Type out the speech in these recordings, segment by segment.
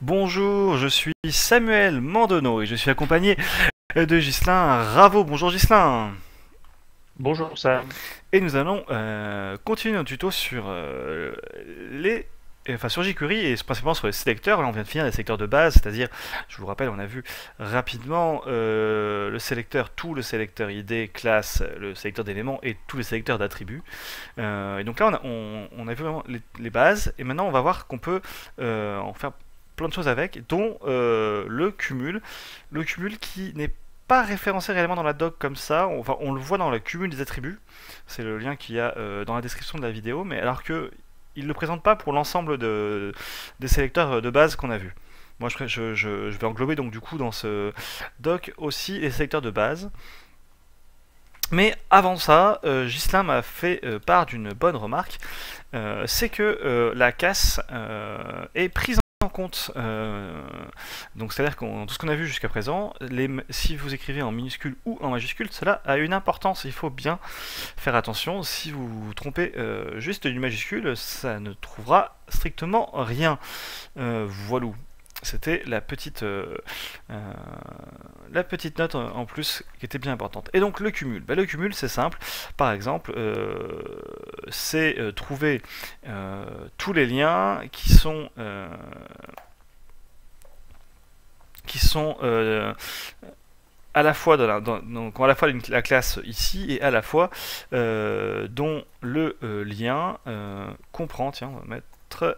Bonjour, je suis Samuel Mandonneau et je suis accompagné de Ghislain Raveau. Bonjour Ghislain. Bonjour Sam. Et nous allons continuer notre tuto sur les sur jQuery et principalement sur les sélecteurs. Là, on vient de finir les sélecteurs de base, c'est-à-dire, je vous rappelle, on a vu rapidement le sélecteur, tout le sélecteur ID, classe, le sélecteur d'éléments et tous les sélecteurs d'attributs. Et donc là, on a vu vraiment les bases, et maintenant on va voir qu'on peut en faire plein de choses avec, dont le cumul qui n'est pas référencé réellement dans la doc comme ça, on le voit dans le cumul des attributs, c'est le lien qu'il y a dans la description de la vidéo, mais alors que il ne le présente pas pour l'ensemble des sélecteurs de base qu'on a vu. Moi je vais englober donc du coup dans ce doc aussi les sélecteurs de base. Mais avant ça, Ghislain m'a fait part d'une bonne remarque, c'est que la casse est prise en compte. Donc c'est-à-dire que tout ce qu'on a vu jusqu'à présent, si vous écrivez en minuscule ou en majuscule, cela a une importance. Il faut bien faire attention. Si vous vous trompez juste d'une majuscule, ça ne trouvera strictement rien. Voilà. C'était la petite note en plus qui était bien importante. Et donc le cumul. Le cumul c'est simple. Par exemple, c'est trouver tous les liens qui sont à la fois donc à la fois la classe ici et à la fois dont le lien comprend, tiens on va mettre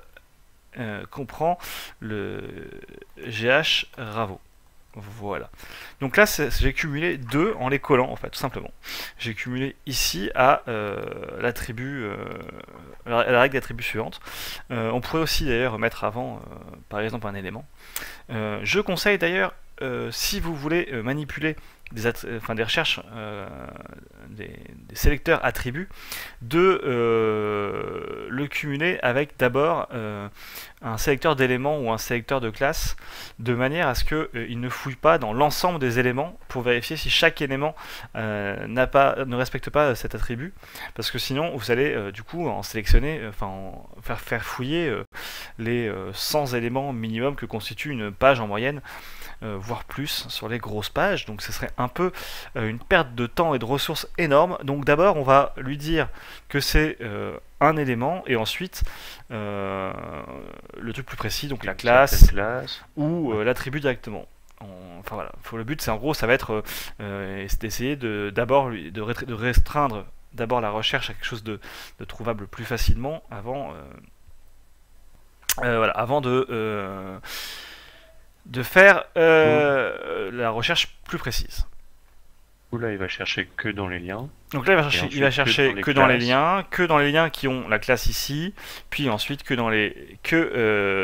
comprend le GH Ravo. Voilà. Donc là, j'ai cumulé deux en les collant, en fait, tout simplement. J'ai cumulé ici à l'attribut, la règle d'attribut suivante. On pourrait aussi d'ailleurs mettre avant, par exemple, un élément. Je conseille d'ailleurs, si vous voulez manipuler des recherches, des sélecteurs attributs, de le cumuler avec d'abord un sélecteur d'éléments ou un sélecteur de classe, de manière à ce qu'il ne fouille pas dans l'ensemble des éléments pour vérifier si chaque élément ne respecte pas cet attribut, parce que sinon vous allez du coup en sélectionner, faire fouiller les 100 éléments minimum que constitue une page en moyenne, voire plus sur les grosses pages. Donc ce serait un peu une perte de temps et de ressources énorme. Donc d'abord on va lui dire que c'est un élément, et ensuite le truc plus précis, donc la classe ou l'attribut directement. Enfin voilà, le but c'est en gros ça va être d'essayer de restreindre d'abord la recherche à quelque chose de trouvable plus facilement avant avant de faire Ouh, la recherche plus précise. Là, il va chercher que dans les liens, Donc là, et il va ensuite que dans chercher les que dans les classes. liens, qui ont la classe ici, puis ensuite que dans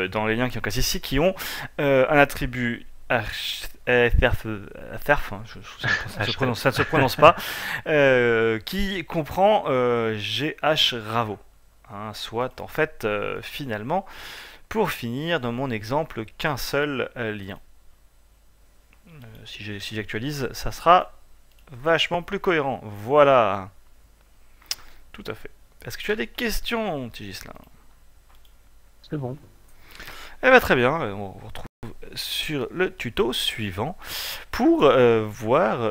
dans les liens qui ont classe ici, qui ont un attribut serf, ça ne se prononce pas, qui comprend GH Ravo. Hein, soit en fait, finalement, pour finir, dans mon exemple, qu'un seul lien. Si j'actualise, ça sera vachement plus cohérent. Voilà. Tout à fait. Est-ce que tu as des questions, Tigislin? C'est bon. Eh bien très bien, on retrouve sur le tuto suivant pour voir